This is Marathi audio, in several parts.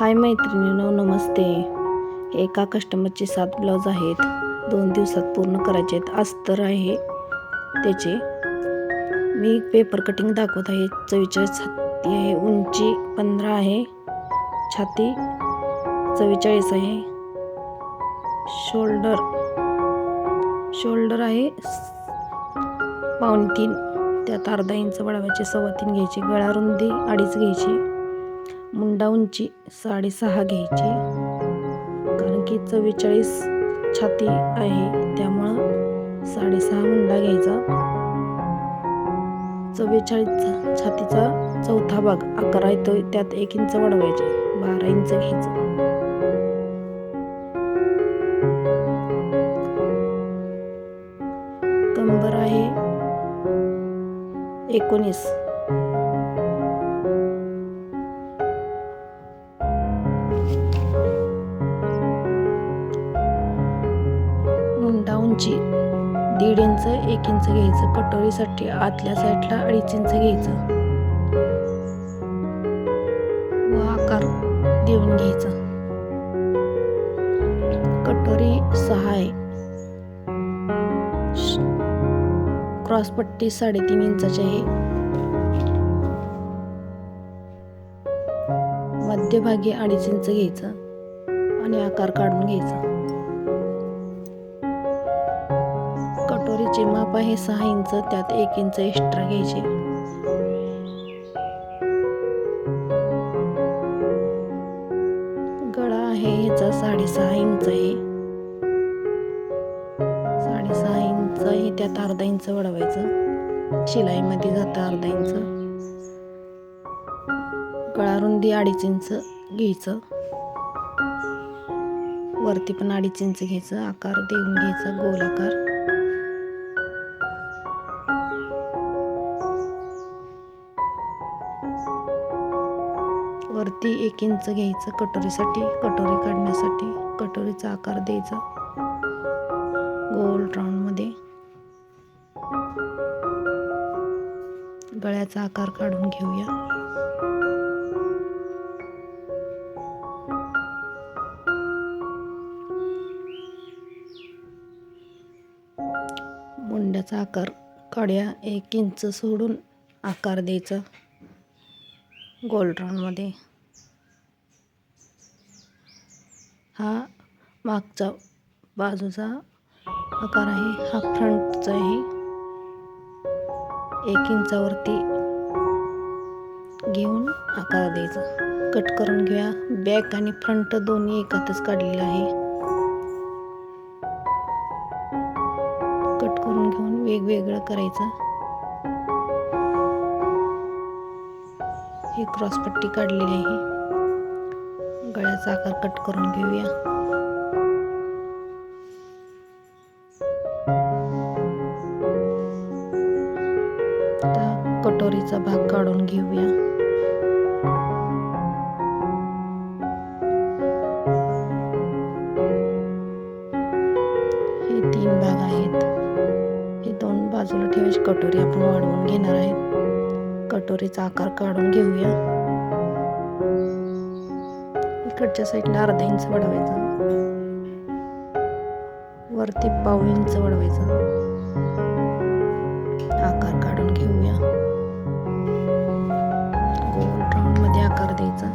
हाय मैत्रिणींनो, नमस्ते. एका कस्टमरचे 7 ब्लाऊज आहेत. 2 दिवसात पूर्ण करायचे आहेत. अस्तर आहे त्याचे. मी पेपर कटिंग दाखवत आहे. 44 छाती आहे, उंची 15 आहे, छाती 44 आहे, शोल्डर आहे 2.5, त्यात अर्धा इंच वाढवायचे, 3.25 घ्यायचे, गळा रुंदी 2.5 घ्यायची, मुंडा उंची 6.5 घ्यायची, कारण की 44 छाती आहे त्यामुळं 6.5 मुंडा घ्यायचा. 44 छातीचा चौथा भाग 11 येतो, त्यात 1 इंच वाढवायचे, 12 इंच घ्यायचं. कंबर आहे 19, मुंडा उंची 1.5 इंच 1 इंच घ्यायचं. कटोरीसाठी आतल्या साईडला 2.5 इंच घ्यायचं व आकार देऊन घ्यायचा. कटोरी 6 आहे, क्रॉसपट्टी 3.5 इंचाची आहे, मध्यभागी 2.5 इंच घ्यायचं आणि आकार काढून घ्यायचा. कटोरीचे माप आहे 6 इंच, त्यात 1 इंच एक्स्ट्रा घ्यायचे. गळा आहे ह्याचा 6.5 इंच आहे, 6.5 इंच आहे, त्यात अर्धा इंच वाढवायचं, शिलाईमध्ये जातं अर्धा इंच. गळा रुंदी 2.5 इंच घ्यायचं, वरती पण 2.5 इंच घ्यायचं, आकार देऊन घ्यायचा गोल आकार. वरती 1 इंच घ्यायचं कटोरी काढण्यासाठी. कटोरीचा आकार द्यायचा गोल राऊंड मध्ये. गळ्याचा आकार काढून घेऊया. मुंड्याचा आकार काढूया. 1 इंच सोडून आकार द्यायचा गोल राऊंड मध्ये. हा मागचा बाजूचा आकार आहे, हा फ्रंटचा आहे. 1 इंचावरती घेऊन आकार द्यायचा. कट करून घेऊया. बॅक आणि फ्रंट दोन्ही एकातच काढलेला आहे. कट करून घेऊन वेगवेगळं करायचं. ही क्रॉसपट्टी काढलेली आहे. गळ्याचा आकार कट करून घेऊया. आता कटोरीचा भाग काढून घेऊया. हे 3 भाग आहेत. हे 2 बाजूला ठेवायची. कटोरी आपण वाढवून घेणार आहे. कटोरीचा आकार काढून घेऊया. इकडच्या साईडला अर्धा इंच वाढवायचा, वरती 1/2 इंच वाढवायचा, आकार काढून घेऊया. गोल राऊंड मध्ये आकार द्यायचा.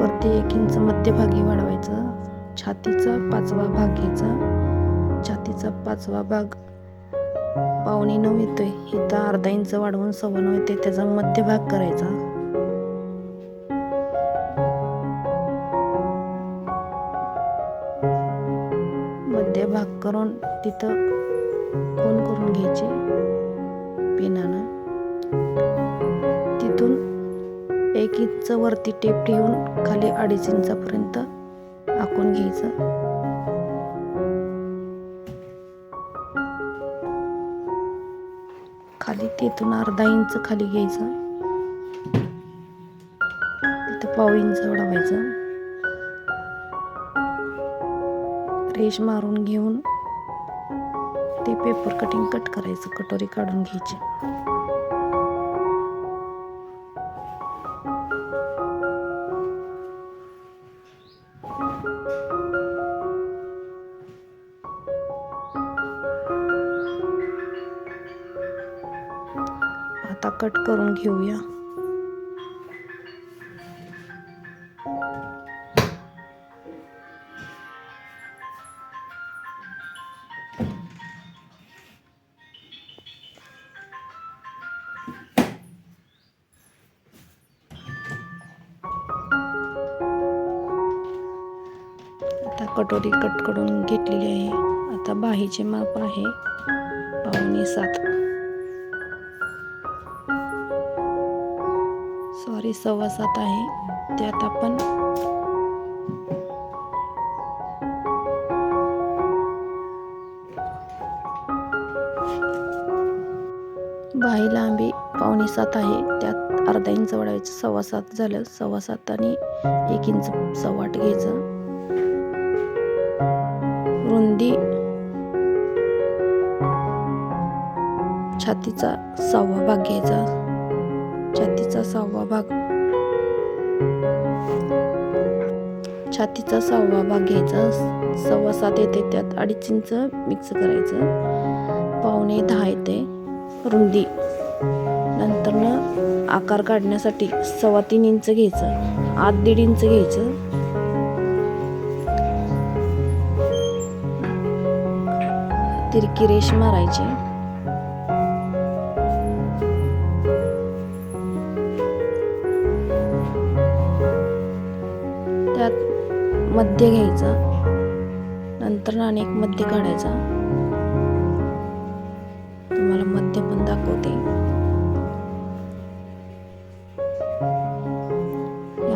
वरती 1 इंच मध्यभागी वाढवायचं. छातीचा 5वा भाग घ्यायचा. छातीचा 5वा भाग 8.25 येतोय, इथं अर्धा इंच वाढवून 9.25 येते, त्याचा मध्यभाग करायचा. मध्यभाग करून तिथं कोन करून घ्यायचे पेनानं. तिथून 1 इंच वरती टेप ठेवून खाली 2.5 इंचापर्यंत आखून घ्यायचं. खाली तिथून अर्धा इंच खाली घ्यायचं, तिथं 1/2 इंच वाढवायचं. रेष मारून घेऊन ते पेपर कटिंग कट करायचं, कटोरी काढून घ्यायची. आता कट करून घेऊया. आता कटोरी कट करून घेतलेली आहे. आता बाहीचे माप आहे 5.7, सॉरी 7.25 आहे. त्यात आपण बाही लांबी 5.7 आहे. त्यात अर्धा इंच वाढवायचं, 7.25 झालं. 7.25 आणि 1 इंच 7.25 घ्यायचं. रुंदी छातीचा 6वा भाग घ्यायचा. छातीचा 6वा भाग घ्यायचा. 7.25 येते, त्यात 2.5 इंच मिक्स करायचं. 9.15 येते रुंदी. नंतर आकार काढण्यासाठी 3.25 इंच घ्यायचं, आत 1.5 इंच घ्यायचं. तिरकी रेष मारायची. त्यात मध्य घ्यायचा. नंतर अनेक मध्य काढायचा. तुम्हाला मध्य पण दाखवते.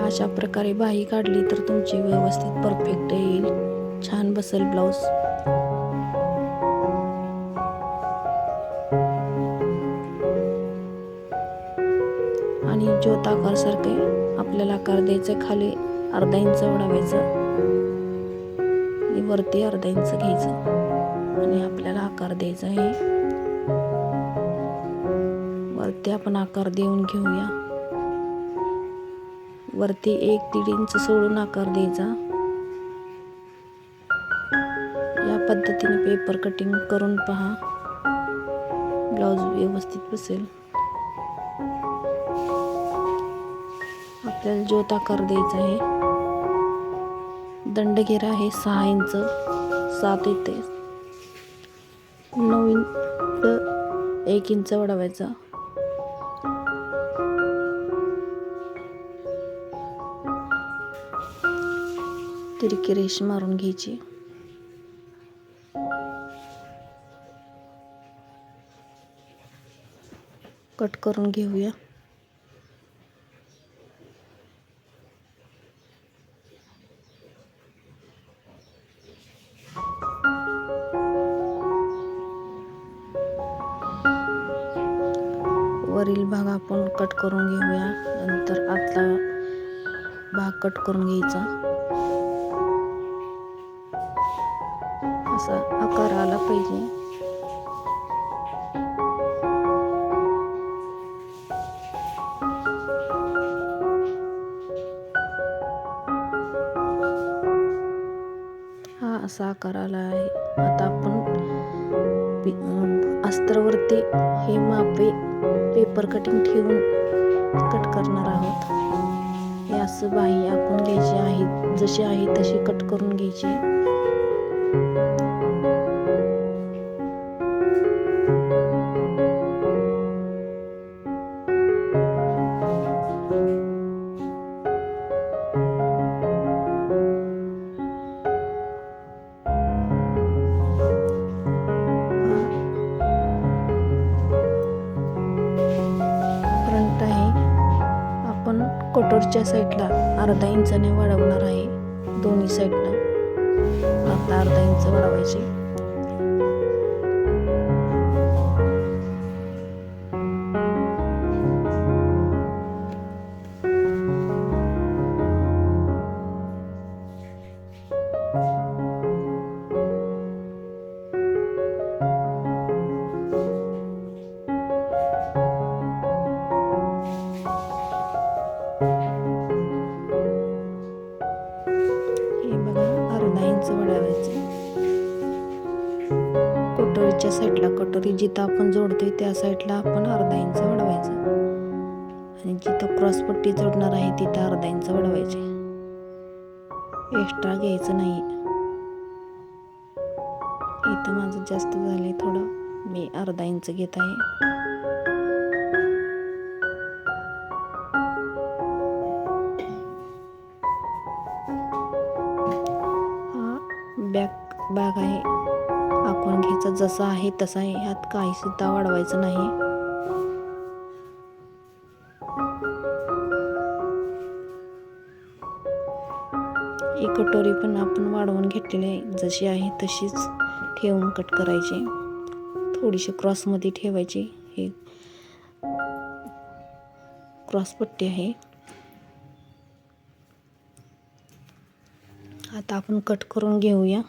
अशा प्रकारे बाही काढली तर तुमची व्यवस्थित परफेक्ट येईल, छान बसेल ब्लाऊज. आणि ज्योत आकार सारखे आपल्याला आकार द्यायचा. खाली अर्धा इंच वाढवायचं आणि वरती अर्धा इंच घ्यायचं आणि आपल्याला आकार द्यायचा आहे. वरती आपण आकार देऊन घेऊया. वरती 1-1.5 इंच सोडून आकार द्यायचा. या पद्धतीने पेपर कटिंग करून पहा, ब्लाऊज व्यवस्थित बसेल. आपल्याला ज्योत आकार द्यायचा आहे. दंडघेरा आहे 6 इंच 7 येते. 9 इंच 1 इंच वाढवायचा. तिरकी रेष मारून घ्यायची. कट करून घेऊया. वरील भाग आपण कट करून घेऊया. नंतर आतला भाग कट करून घ्यायचा. असा आकार आला पाहिजे. हा असा आकार आला आहे. आता आपण अस्तरावरती हे मापे पेपर कटिंग ठेवून कट करणार आहोत. हे असं बाही आपण घ्यायची आहे, जशी आहे तशी कट करून घ्यायची. फ्रंट आहे. आपण कटोरच्या साईडला अर्धा इंचाने वाढवणार आहे. दोन्ही साईडला आता अर्धा इंच वाढवायचे. वाढवायचं. कटोरीच्या साईडला, कटोरी जिथं आपण जोडतोय त्या साईडला आपण अर्धा इंच वाढवायचं आणि जिथं क्रॉसपट्टी जोडणार आहे तिथं अर्धा इंच वाढवायचे. एक्स्ट्रा घ्यायचं नाही. इथं माझं जास्त झालंय थोडं, मी अर्धा इंच घेत आहे. हा बॅक भाग आहे, आखून घ्यायचा. जसा आहे तसा आहे, ह्यात काही सुद्धा वाढवायचं नाही. ही कटोरी पण आपण वाढवून घेतलेली आहे, जशी आहे तशीच ठेवून कट करायची. थोडीशी क्रॉसमध्ये ठेवायची. हे क्रॉस पट्टी आहे. आता आपण कट करून घेऊया.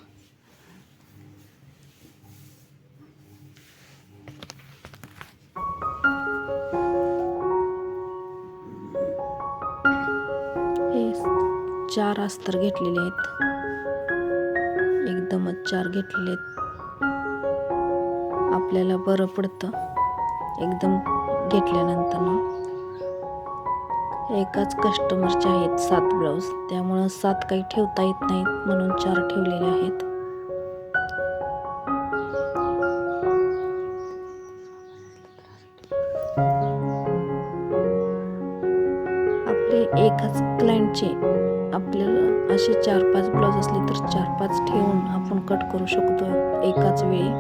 हे 4 अस्तर घेतलेले आहेत, एकदमच 4 घेतलेले आहेत. आपल्याला बरं पडतं एकदम घेतल्यानंतर. एकाच कस्टमरचे आहेत 7 ब्लाऊज, त्यामुळं 7 काही ठेवता येत नाहीत म्हणून 4 ठेवलेले आहेत. आपले एकाच क्लायंटचे आपल्याला असे 4-5 ब्लाऊज असले तर 4-5 ठेवून आपण कट करू शकतो एकाच वेळी.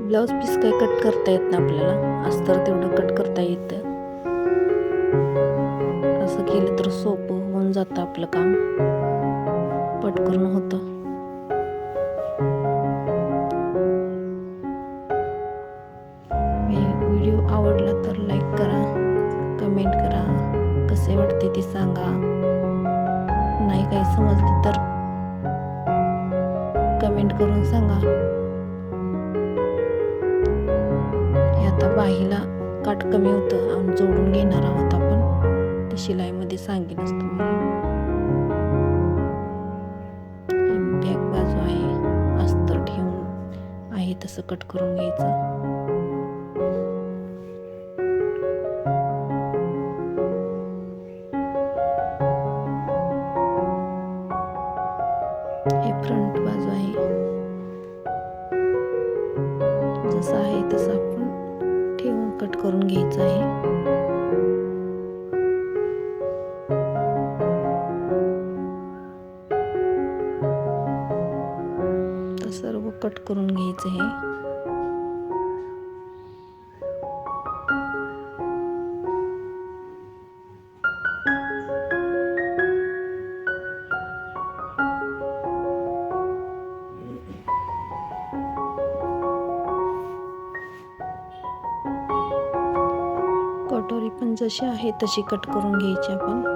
ब्लाऊज पीस काही कट करता येत नाही आपल्याला, अस्तर तेवढं कट करता येतं. असं केलं तर सोपं होऊन जातं आपलं काम, पटकन होतं. व्हिडिओ आवडला तर लाईक करा, कमेंट करा, कसे वाटते ते सांगा. नाही काही समजले तर कमेंट करून सांगा. हे आता बाहीला काट कमी होतं आणि जोडून घेणार आहोत आपण, ते शिलाईमध्ये सांगेनच तुम्हाला. बॅक बाजू आहे, अस्तर ठेवून आहे तसं कट करून घ्यायचं. हे फ्रंट बाजू आहे, जसं आहे तसं आपण ठेवून कट करून घ्यायचं आहे. तर सर्व कट करून घ्यायचं आहे. कटोरी पण जशी आहे तशी कट करून घ्यायची आपण.